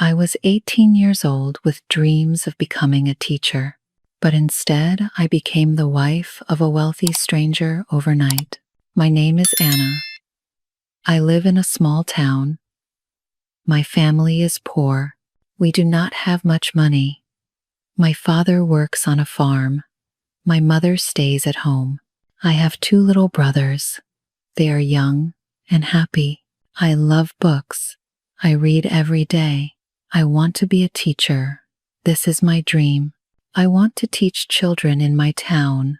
I was 18 years old with dreams of becoming a teacher, but instead I became the wife of a wealthy stranger overnight. My name is Anna. I live in a small town. My family is poor. We do not have much money. My father works on a farm. My mother stays at home. I have 2 little brothers. They are young and happy. I love books. I read every day. I want to be a teacher. This is my dream. I want to teach children in my town.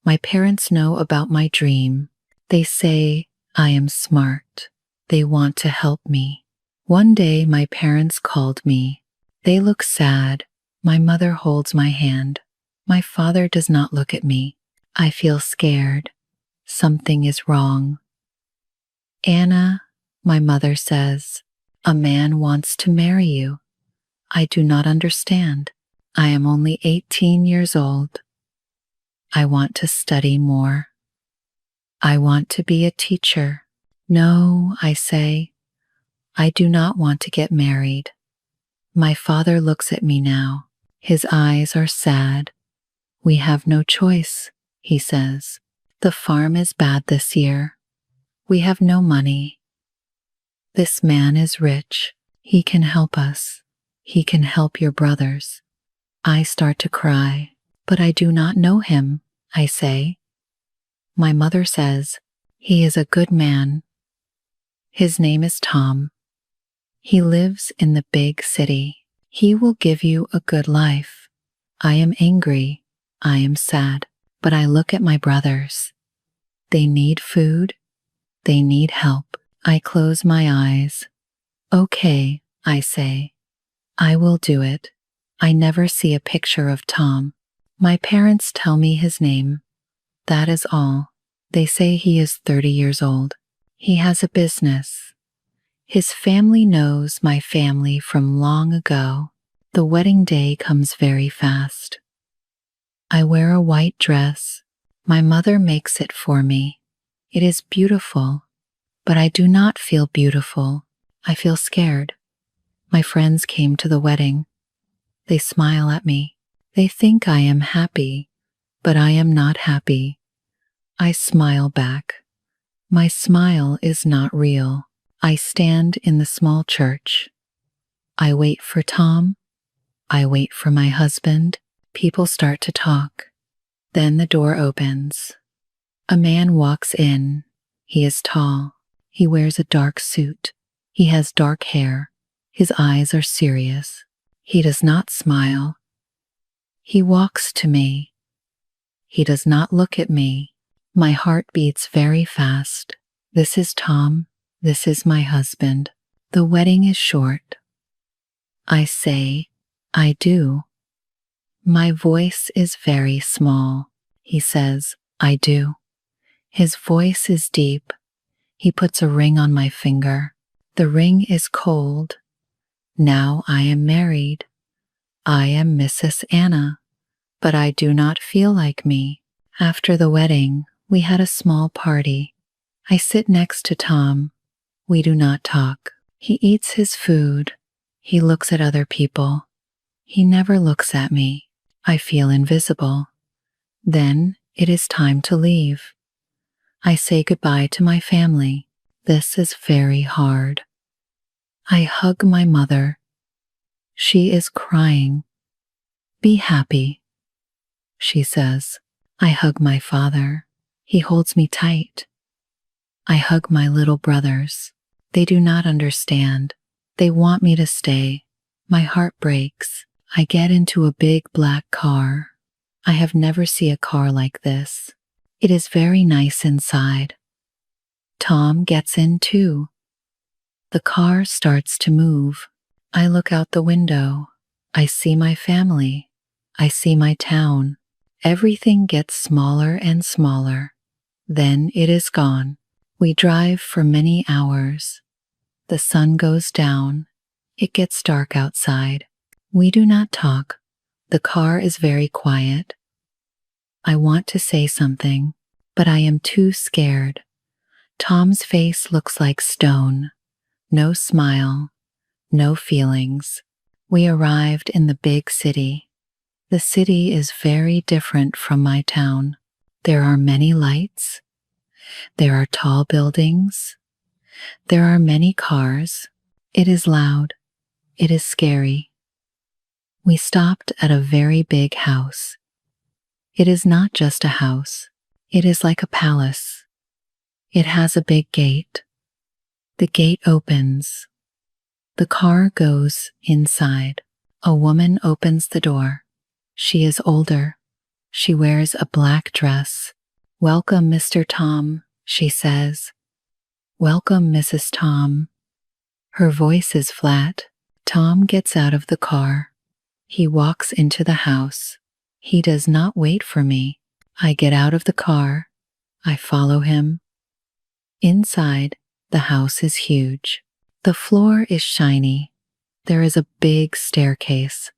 My parents know about my dream. They say I am smart. They want to help me. One day my parents called me. They look sad. My mother holds my hand. My father does not look at me. I feel scared. Something is wrong. Anna, my mother says, a man wants to marry you. I do not understand. I am only 18 years old. I want to study more. I want to be a teacher. No, I say. I do not want to get married. My father looks at me now. His eyes are sad. We have no choice, he says. The farm is bad this year. We have no money. This man is rich. He can help us. He can help your brothers. I start to cry, but I do not know him, I say. My mother says, he is a good man. His name is Tom. He lives in the big city. He will give you a good life. I am angry. I am sad, but I look at my brothers. They need food. They need help. I close my eyes. Okay, I say. I will do it. I never see a picture of Tom. My parents tell me his name. That is all. They say he is 30 years old. He has a business. His family knows my family from long ago. The wedding day comes very fast. I wear a white dress. My mother makes it for me. It is beautiful, but I do not feel beautiful. I feel scared. My friends came to the wedding. They smile at me. They think I am happy, but I am not happy. I smile back. My smile is not real. I stand in the small church. I wait for Tom. I wait for my husband. People start to talk. Then the door opens. A man walks in. He is tall. He wears a dark suit. He has dark hair. His eyes are serious. He does not smile. He walks to me. He does not look at me. My heart beats very fast. This is Tom. This is my husband. The wedding is short. I say, I do. My voice is very small. He says, I do. His voice is deep. He puts a ring on my finger. The ring is cold. Now I am married. I am Mrs. Anna, but I do not feel like me. After the wedding, we had a small party. I sit next to Tom. We do not talk. He eats his food. He looks at other people. He never looks at me. I feel invisible. Then it is time to leave. I say goodbye to my family. This is very hard. I hug my mother. She is crying. Be happy, she says. I hug my father. He holds me tight. I hug my little brothers. They do not understand. They want me to stay. My heart breaks. I get into a big black car. I have never seen a car like this. It is very nice inside. Tom gets in too. The car starts to move. I look out the window. I see my family. I see my town. Everything gets smaller and smaller. Then it is gone. We drive for many hours. The sun goes down. It gets dark outside. We do not talk. The car is very quiet. I want to say something, but I am too scared. Tom's face looks like stone. No smile, no feelings. We arrived in the big city. The city is very different from my town. There are many lights. There are tall buildings. There are many cars. It is loud. It is scary. We stopped at a very big house. It is not just a house. It is like a palace. It has a big gate. The gate opens. The car goes inside. A woman opens the door. She is older. She wears a black dress. "Welcome, Mr. Tom," she says. "Welcome, Mrs. Tom." Her voice is flat. Tom gets out of the car. He walks into the house. He does not wait for me. I get out of the car. I follow him. Inside, the house is huge. The floor is shiny. There is a big staircase.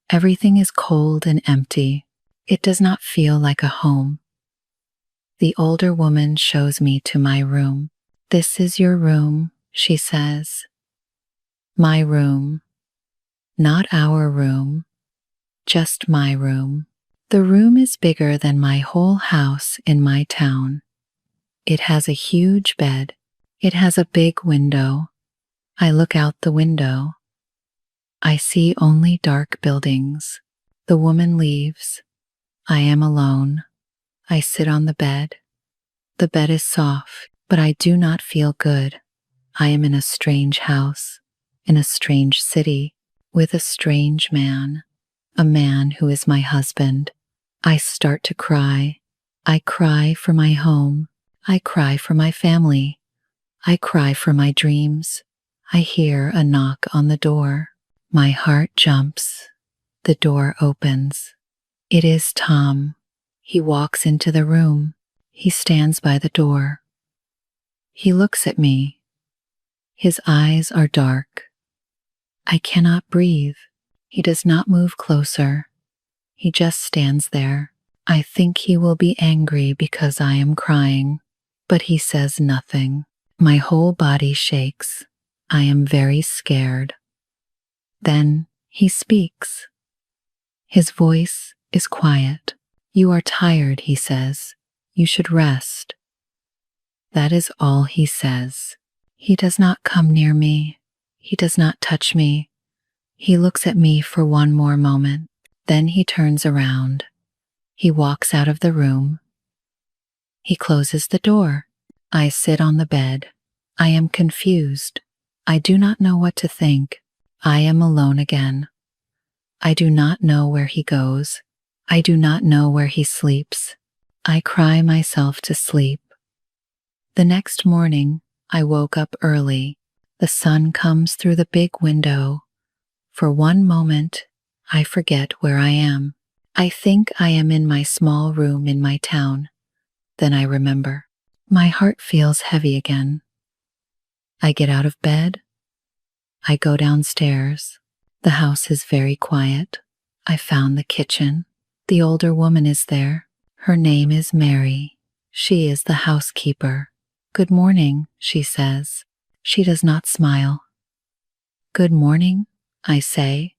Everything is cold and empty. It does not feel like a home. The older woman shows me to my room. "This is your room," she says. My room. Not our room. Just my room. The room is bigger than my whole house in my town. It has a huge bed. It has a big window. I look out the window. I see only dark buildings. The woman leaves. I am alone. I sit on the bed. The bed is soft, but I do not feel good. I am in a strange house, in a strange city, with a strange man, a man who is my husband. I start to cry. I cry for my home. I cry for my family. I cry for my dreams. I hear a knock on the door. My heart jumps. The door opens. It is Tom. He walks into the room. He stands by the door. He looks at me. His eyes are dark. I cannot breathe. He does not move closer. He just stands there. I think he will be angry because I am crying, but he says nothing. My whole body shakes. I am very scared. Then he speaks. His voice is quiet. "You are tired," he says. "You should rest." That is all he says. He does not come near me. He does not touch me. He looks at me for one more moment. Then he turns around. He walks out of the room. He closes the door. I sit on the bed. I am confused. I do not know what to think. I am alone again. I do not know where he goes. I do not know where he sleeps. I cry myself to sleep. The next morning, I woke up early. The sun comes through the big window. For one moment, I forget where I am. I think I am in my small room in my town. Then I remember. My heart feels heavy again. I get out of bed. I go downstairs. The house is very quiet. I found the kitchen. The older woman is there. Her name is Mary. She is the housekeeper. "Good morning," she says. She does not smile. "Good morning," I say.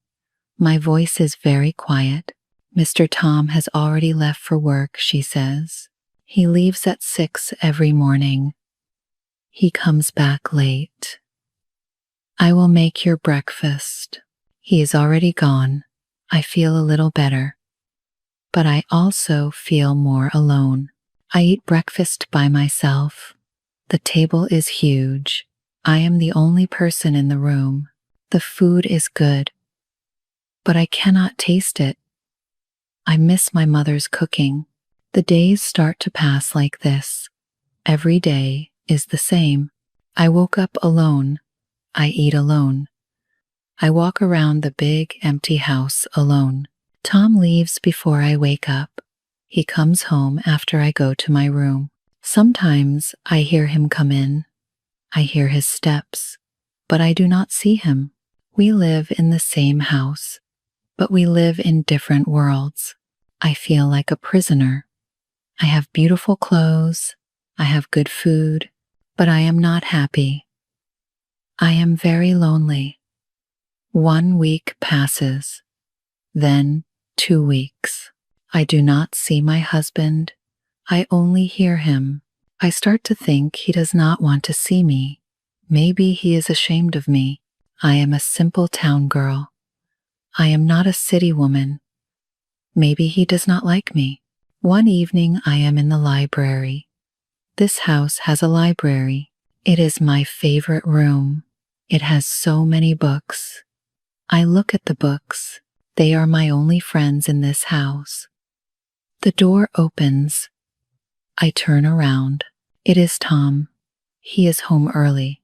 My voice is very quiet. "Mr. Tom has already left for work," she says. "He leaves at 6 every morning. He comes back late. I will make your breakfast." He is already gone. I feel a little better. But I also feel more alone. I eat breakfast by myself. The table is huge. I am the only person in the room. The food is good, but I cannot taste it. I miss my mother's cooking. The days start to pass like this. Every day is the same. I woke up alone. I eat alone. I walk around the big, empty house alone. Tom leaves before I wake up. He comes home after I go to my room. Sometimes I hear him come in. I hear his steps, but I do not see him. We live in the same house, but we live in different worlds. I feel like a prisoner. I have beautiful clothes. I have good food, but I am not happy. I am very lonely. 1 week passes, then 2 weeks. I do not see my husband. I only hear him. I start to think he does not want to see me. Maybe he is ashamed of me. I am a simple town girl. I am not a city woman. Maybe he does not like me. One evening I am in the library. This house has a library. It is my favorite room. It has so many books. I look at the books. They are my only friends in this house. The door opens. I turn around. It is Tom. He is home early.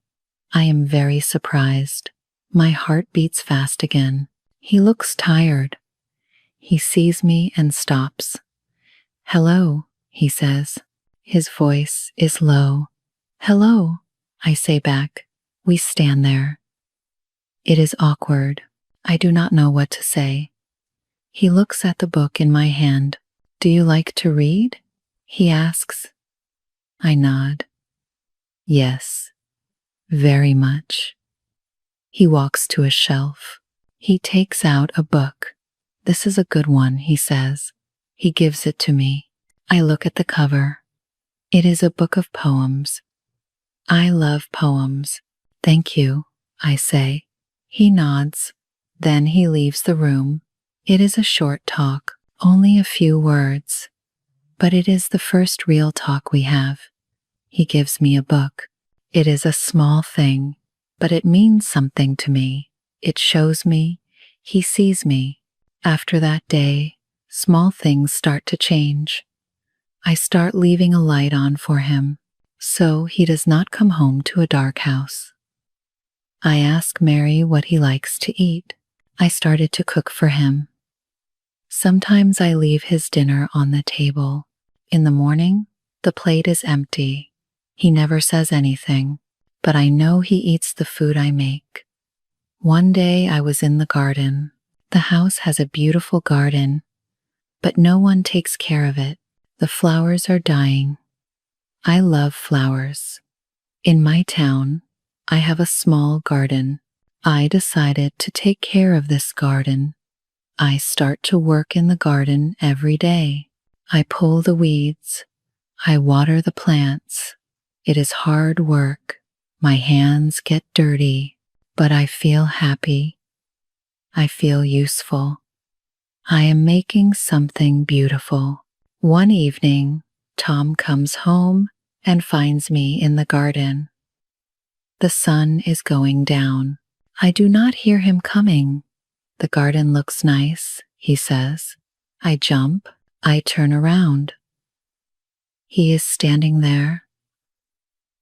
I am very surprised. My heart beats fast again. He looks tired. He sees me and stops. "Hello," he says. His voice is low. "Hello," I say back. We stand there. It is awkward. I do not know what to say. He looks at the book in my hand. "Do you like to read?" he asks. I nod. "Yes, very much." He walks to a shelf. He takes out a book. "This is a good one," he says. He gives it to me. I look at the cover. It is a book of poems. I love poems. "Thank you," I say. He nods. Then he leaves the room. It is a short talk, only a few words. But it is the first real talk we have. He gives me a book. It is a small thing, but it means something to me. It shows me. He sees me. After that day, small things start to change. I start leaving a light on for him, so he does not come home to a dark house. I ask Mary what he likes to eat. I started to cook for him. Sometimes I leave his dinner on the table. In the morning, the plate is empty. He never says anything, but I know he eats the food I make. One day I was in the garden. The house has a beautiful garden, but no one takes care of it. The flowers are dying. I love flowers. In my town, I have a small garden. I decided to take care of this garden. I start to work in the garden every day. I pull the weeds. I water the plants. It is hard work. My hands get dirty, but I feel happy. I feel useful. I am making something beautiful. One evening, Tom comes home and finds me in the garden. The sun is going down. I do not hear him coming. "The garden looks nice," he says. I jump. I turn around. He is standing there.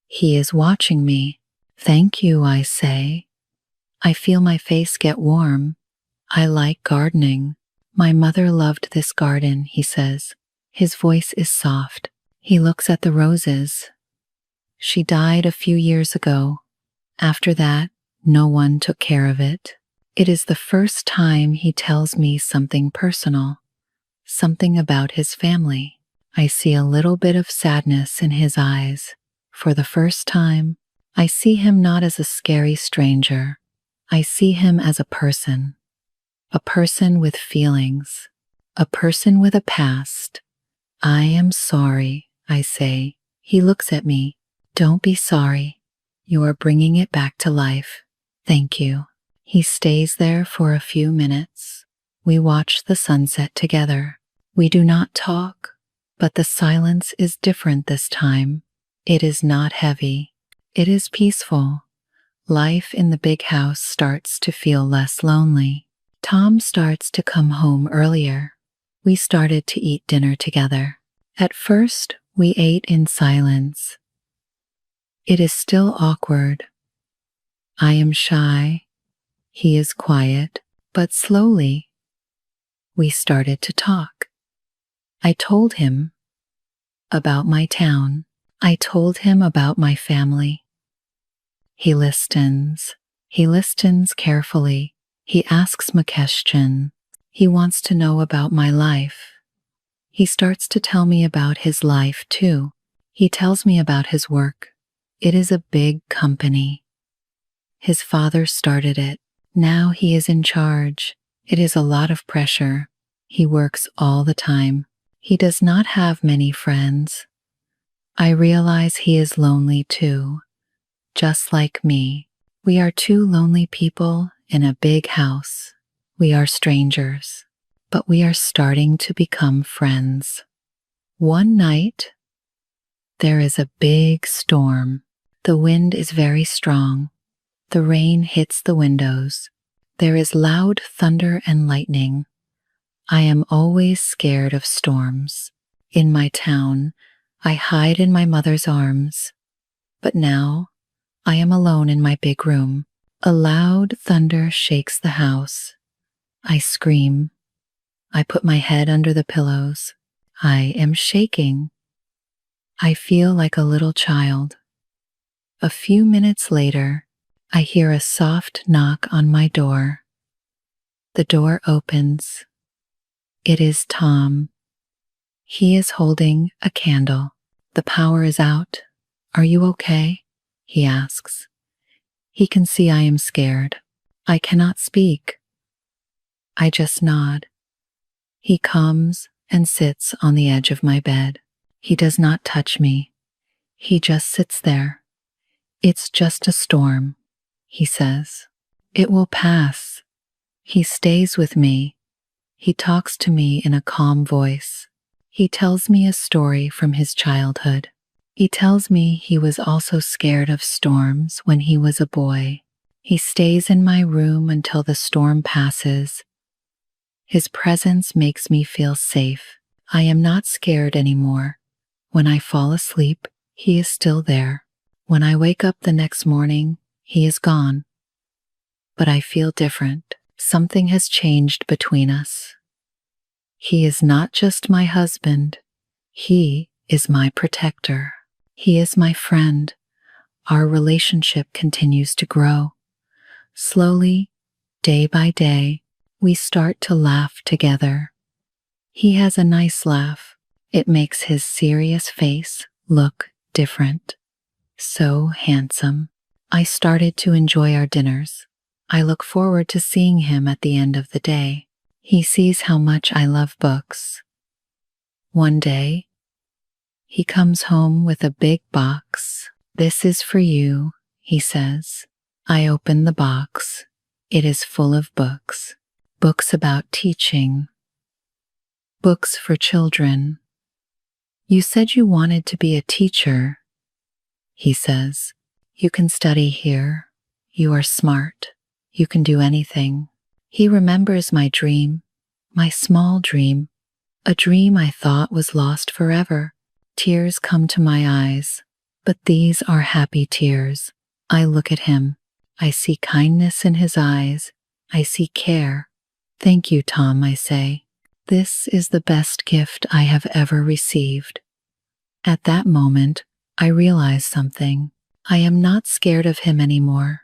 He is watching me. "Thank you," I say. I feel my face get warm. I like gardening. "My mother loved this garden," he says. His voice is soft. He looks at the roses. "She died a few years ago. After that, no one took care of it." It is the first time he tells me something personal, something about his family. I see a little bit of sadness in his eyes. For the first time, I see him not as a scary stranger. I see him as a person with feelings, a person with a past. "I am sorry," I say. He looks at me. "Don't be sorry. You are bringing it back to life. Thank you." He stays there for a few minutes. We watch the sunset together. We do not talk, but the silence is different this time. It is not heavy. It is peaceful. Life in the big house starts to feel less lonely. Tom starts to come home earlier. We started to eat dinner together. At first, we ate in silence. It is still awkward. I am shy. He is quiet, but slowly, we started to talk. I told him about my town. I told him about my family. He listens. He listens carefully. He asks me a question. He wants to know about my life. He starts to tell me about his life too. He tells me about his work. It is a big company. His father started it. Now he is in charge. It is a lot of pressure. He works all the time. He does not have many friends. I realize he is lonely too, just like me. We are two lonely people in a big house. We are strangers, but we are starting to become friends. One night, there is a big storm. The wind is very strong. The rain hits the windows. There is loud thunder and lightning. I am always scared of storms. In my town, I hide in my mother's arms. But now, I am alone in my big room. A loud thunder shakes the house. I scream. I put my head under the pillows. I am shaking. I feel like a little child. A few minutes later, I hear a soft knock on my door. The door opens. It is Tom. He is holding a candle. The power is out. Are you okay? He asks. He can see I am scared. I cannot speak. I just nod. He comes and sits on the edge of my bed. He does not touch me. He just sits there. It's just a storm, he says. It will pass. He stays with me. He talks to me in a calm voice. He tells me a story from his childhood. He tells me he was also scared of storms when he was a boy. He stays in my room until the storm passes. His presence makes me feel safe. I am not scared anymore. When I fall asleep, he is still there. When I wake up the next morning, he is gone. But I feel different. Something has changed between us. He is not just my husband. He is my protector. He is my friend. Our relationship continues to grow. Slowly, day by day, we start to laugh together. He has a nice laugh. It makes his serious face look different. So handsome. I started to enjoy our dinners. I look forward to seeing him at the end of the day. He sees how much I love books. One day, he comes home with a big box. This is for you, he says. I open the box. It is full of books. Books about teaching. Books for children. You said you wanted to be a teacher, he says. You can study here. You are smart. You can do anything. He remembers my dream, my small dream, a dream I thought was lost forever. Tears come to my eyes, but these are happy tears. I look at him. I see kindness in his eyes. I see care. Thank you, Tom, I say. This is the best gift I have ever received. At that moment, I realize something. I am not scared of him anymore.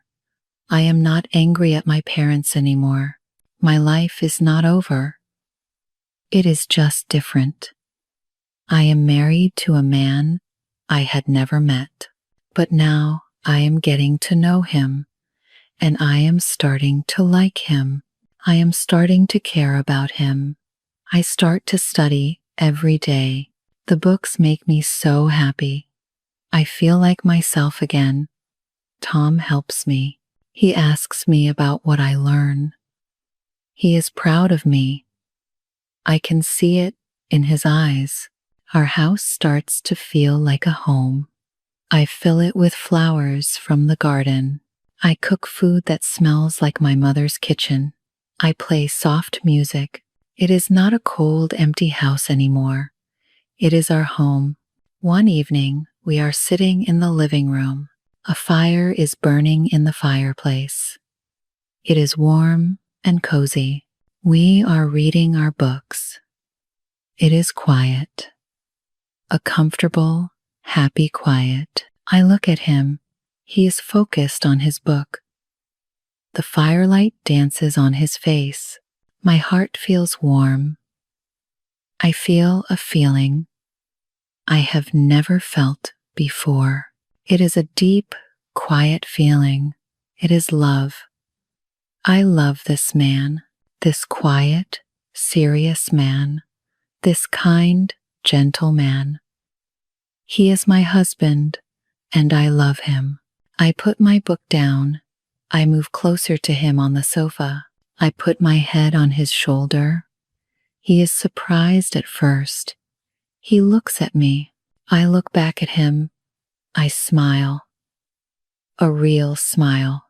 I am not angry at my parents anymore. My life is not over. It is just different. I am married to a man I had never met, but now I am getting to know him, and I am starting to like him. I am starting to care about him. I start to study every day. The books make me so happy. I feel like myself again. Tom helps me. He asks me about what I learn. He is proud of me. I can see it in his eyes. Our house starts to feel like a home. I fill it with flowers from the garden. I cook food that smells like my mother's kitchen. I play soft music. It is not a cold, empty house anymore. It is our home. One evening, we are sitting in the living room. A fire is burning in the fireplace. It is warm and cozy. We are reading our books. It is quiet. A comfortable, happy quiet. I look at him. He is focused on his book. The firelight dances on his face. My heart feels warm. I feel a feeling I have never felt before. It is a deep, quiet feeling. It is love. I love this man, this quiet, serious man, this kind, gentle man. He is my husband, and I love him. I put my book down. I move closer to him on the sofa. I put my head on his shoulder. He is surprised at first. He looks at me. I look back at him. I smile. A real smile.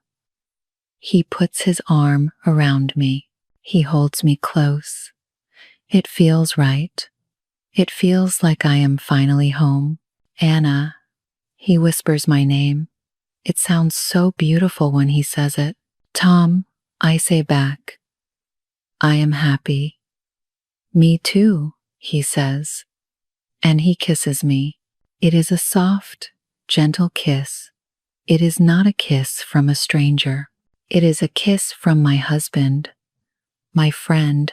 He puts his arm around me. He holds me close. It feels right. It feels like I am finally home. Anna. He whispers my name. It sounds so beautiful when he says it. Tom, I say back. I am happy. Me too, he says. And he kisses me. It is a soft, gentle kiss. It is not a kiss from a stranger. It is a kiss from my husband, my friend,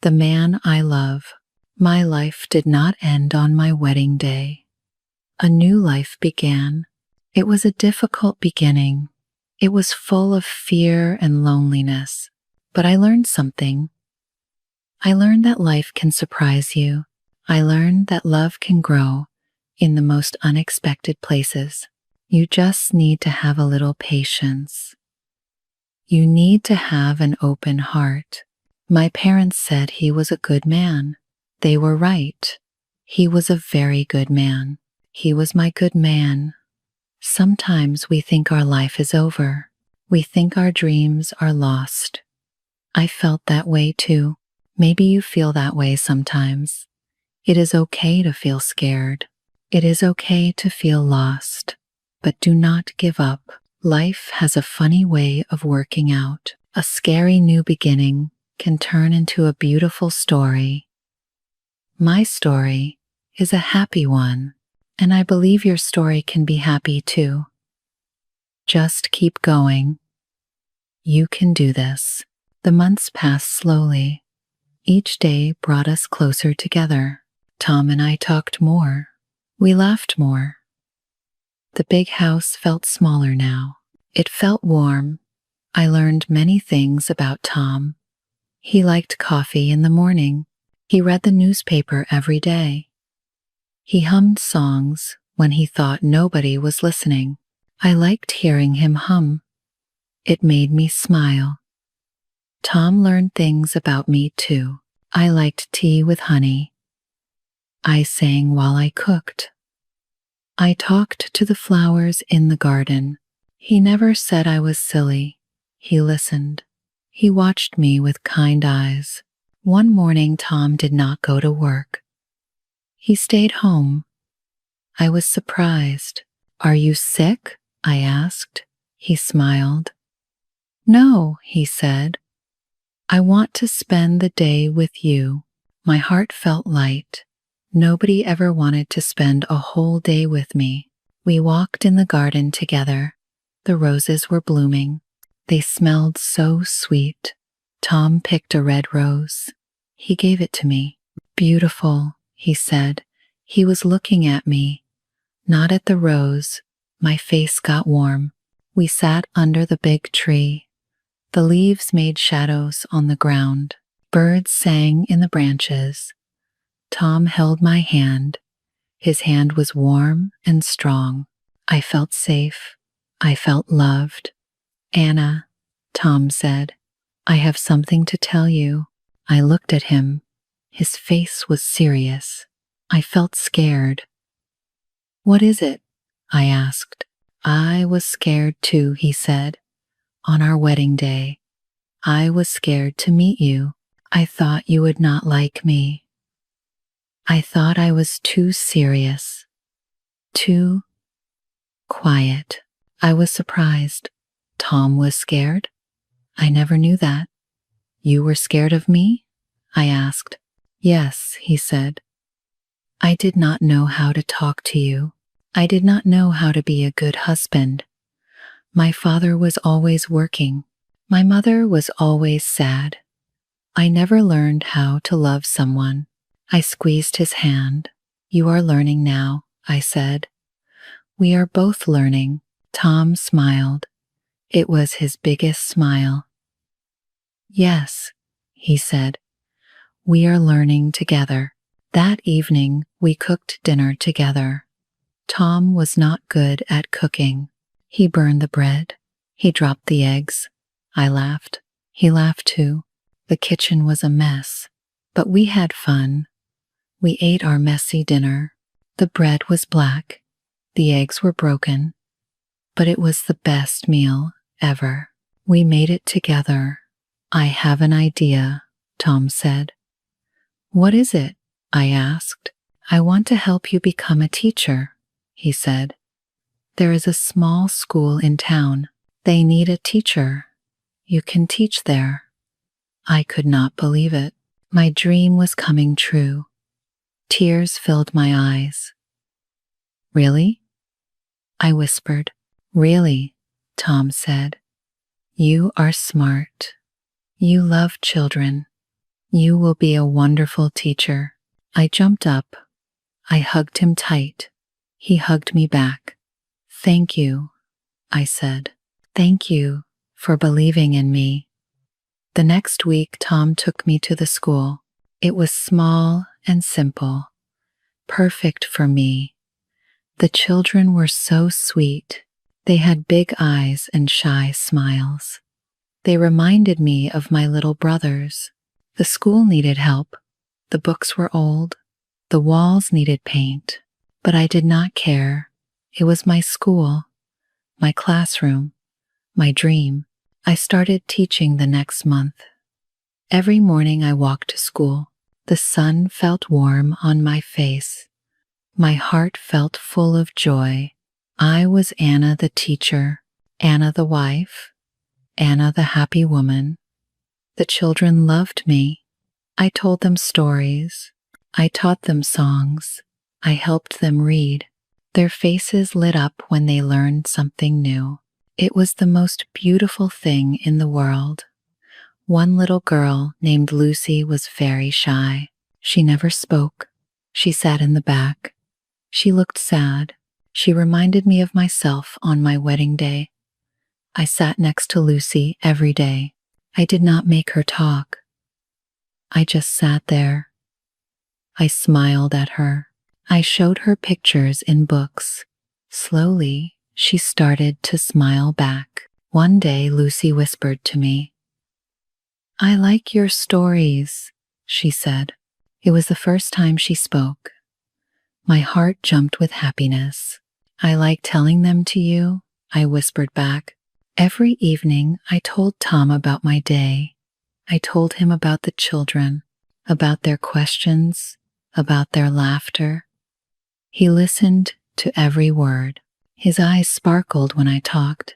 the man I love. My life did not end on my wedding day. A new life began. It was a difficult beginning. It was full of fear and loneliness. But I learned something. I learned that life can surprise you. I learned that love can grow in the most unexpected places. You just need to have a little patience. You need to have an open heart. My parents said he was a good man. They were right. He was a very good man. He was my good man. Sometimes we think our life is over. We think our dreams are lost. I felt that way too. Maybe you feel that way sometimes. It is okay to feel scared. It is okay to feel lost. But do not give up. Life has a funny way of working out. A scary new beginning can turn into a beautiful story. My story is a happy one, and I believe your story can be happy too. Just keep going. You can do this. The months passed slowly. Each day brought us closer together. Tom and I talked more. We laughed more. The big house felt smaller now. It felt warm. I learned many things about Tom. He liked coffee in the morning. He read the newspaper every day. He hummed songs when he thought nobody was listening. I liked hearing him hum. It made me smile. Tom learned things about me too. I liked tea with honey. I sang while I cooked. I talked to the flowers in the garden. He never said I was silly. He listened. He watched me with kind eyes. One morning, Tom did not go to work. He stayed home. I was surprised. Are you sick? I asked. He smiled. No, he said. I want to spend the day with you. My heart felt light. Nobody ever wanted to spend a whole day with me. We walked in the garden together. The roses were blooming. They smelled so sweet. Tom picked a red rose. He gave it to me. Beautiful, he said. He was looking at me, not at the rose. My face got warm. We sat under the big tree. The leaves made shadows on the ground. Birds sang in the branches. Tom held my hand. His hand was warm and strong. I felt safe. I felt loved. Anna, Tom said, I have something to tell you. I looked at him. His face was serious. I felt scared. What is it? I asked. I was scared too, he said. On our wedding day, I was scared to meet you. I thought you would not like me. I thought I was too serious, too quiet. I was surprised. Tom was scared? I never knew that. You were scared of me? I asked. Yes, he said. I did not know how to talk to you. I did not know how to be a good husband. My father was always working. My mother was always sad. I never learned how to love someone. I squeezed his hand. You are learning now, I said. We are both learning. Tom smiled. It was his biggest smile. Yes, he said, we are learning together. That evening, we cooked dinner together. Tom was not good at cooking. He burned the bread. He dropped the eggs. I laughed. He laughed too. The kitchen was a mess. But we had fun. We ate our messy dinner. The bread was black. The eggs were broken. But it was the best meal ever. We made it together. I have an idea, Tom said. What is it? I asked. I want to help you become a teacher, he said. There is a small school in town. They need a teacher. You can teach there. I could not believe it. My dream was coming true. Tears filled my eyes. Really? I whispered. Really, Tom said. You are smart. You love children. You will be a wonderful teacher. I jumped up. I hugged him tight. He hugged me back. Thank you, I said. Thank you for believing in me. The next week, Tom took me to the school. It was small and simple, perfect for me. The children were so sweet. They had big eyes and shy smiles. They reminded me of my little brothers. The school needed help. The books were old. The walls needed paint. But I did not care. It was my school, my classroom, my dream. I started teaching the next month. Every morning I walked to school. The sun felt warm on my face. My heart felt full of joy. I was Anna the teacher, Anna the wife, Anna the happy woman. The children loved me. I told them stories. I taught them songs. I helped them read. Their faces lit up when they learned something new. It was the most beautiful thing in the world. One little girl named Lucy was very shy. She never spoke. She sat in the back. She looked sad. She reminded me of myself on my wedding day. I sat next to Lucy every day. I did not make her talk. I just sat there. I smiled at her. I showed her pictures in books. Slowly, she started to smile back. One day, Lucy whispered to me, I like your stories, she said. It was the first time she spoke. My heart jumped with happiness. I like telling them to you, I whispered back. Every evening, I told Tom about my day. I told him about the children, about their questions, about their laughter. He listened to every word. His eyes sparkled when I talked.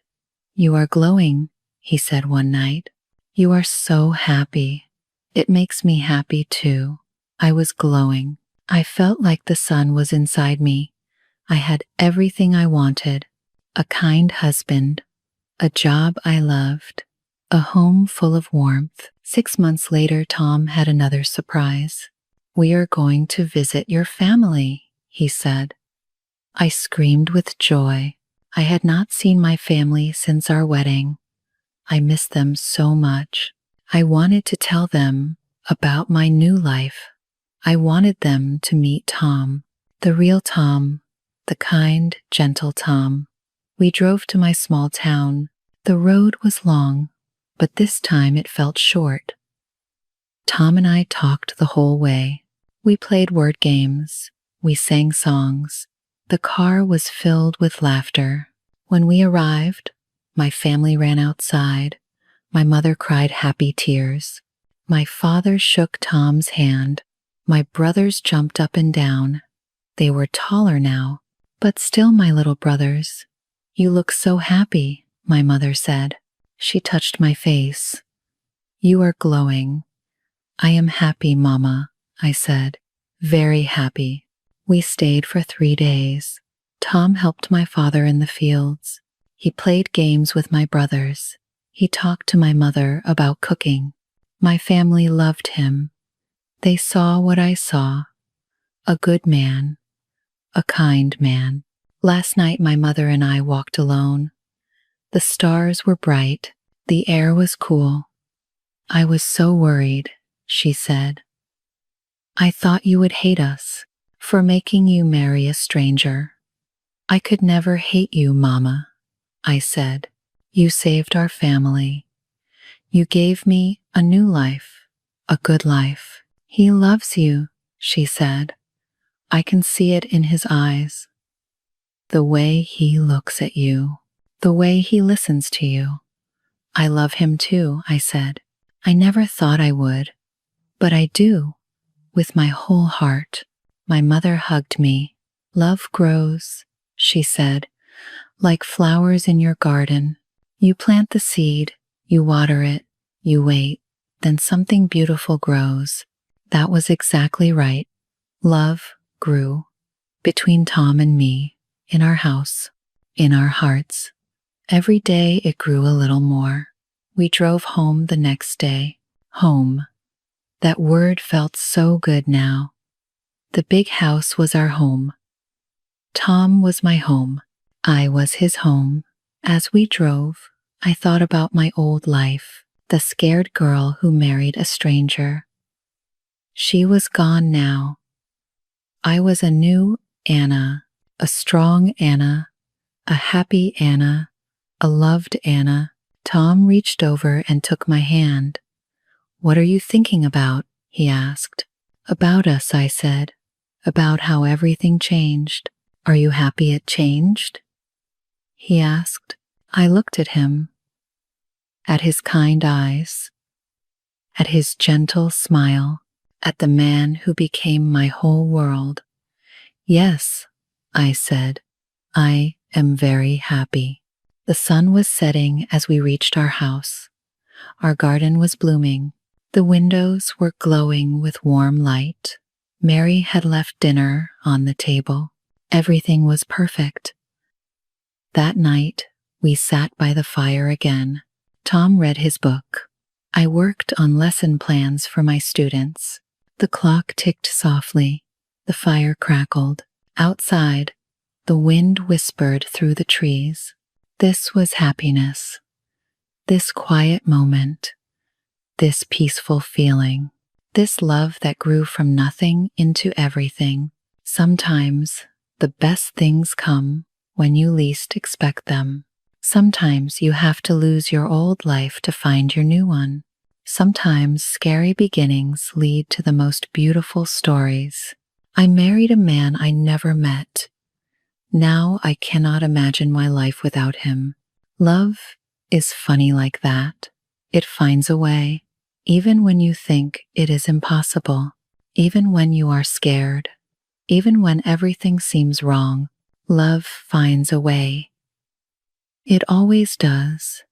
You are glowing, he said one night. You are so happy. It makes me happy too. I was glowing. I felt like the sun was inside me. I had everything I wanted. A kind husband, a job I loved, a home full of warmth. 6 months later, Tom had another surprise. We are going to visit your family, he said. I screamed with joy. I had not seen my family since our wedding. I missed them so much. I wanted to tell them about my new life. I wanted them to meet Tom, the real Tom, the kind, gentle Tom. We drove to my small town. The road was long, but this time it felt short. Tom and I talked the whole way. We played word games. We sang songs. The car was filled with laughter. When we arrived, my family ran outside. My mother cried happy tears. My father shook Tom's hand. My brothers jumped up and down. They were taller now, but still my little brothers. You look so happy, my mother said. She touched my face. You are glowing. I am happy, Mama, I said. Very happy. We stayed for 3 days. Tom helped my father in the fields. He played games with my brothers. He talked to my mother about cooking. My family loved him. They saw what I saw. A good man. A kind man. Last night my mother and I walked alone. The stars were bright. The air was cool. I was so worried, she said. I thought you would hate us for making you marry a stranger. I could never hate you, Mama, I said. You saved our family. You gave me a new life, a good life. He loves you, she said. I can see it in his eyes. The way he looks at you, the way he listens to you. I love him too, I said. I never thought I would, but I do, with my whole heart. My mother hugged me. Love grows, she said, like flowers in your garden. You plant the seed, you water it, you wait, then something beautiful grows. That was exactly right. Love grew between Tom and me, in our house, in our hearts. Every day it grew a little more. We drove home the next day. Home. That word felt so good now. The big house was our home. Tom was my home. I was his home. As we drove, I thought about my old life, the scared girl who married a stranger. She was gone now. I was a new Anna, a strong Anna, a happy Anna, a loved Anna. Tom reached over and took my hand. What are you thinking about? He asked. About us, I said. About how everything changed. Are you happy it changed? He asked. I looked at him, at his kind eyes, at his gentle smile, at the man who became my whole world. Yes, I said, I am very happy. The sun was setting as we reached our house. Our garden was blooming. The windows were glowing with warm light. Mary had left dinner on the table. Everything was perfect. That night, we sat by the fire again. Tom read his book. I worked on lesson plans for my students. The clock ticked softly. The fire crackled. Outside, the wind whispered through the trees. This was happiness. This quiet moment. This peaceful feeling. This love that grew from nothing into everything. Sometimes, the best things come when you least expect them. Sometimes you have to lose your old life to find your new one. Sometimes scary beginnings lead to the most beautiful stories. I married a man I never met. Now I cannot imagine my life without him. Love is funny like that. It finds a way, even when you think it is impossible, even when you are scared, even when everything seems wrong. Love finds a way. It always does.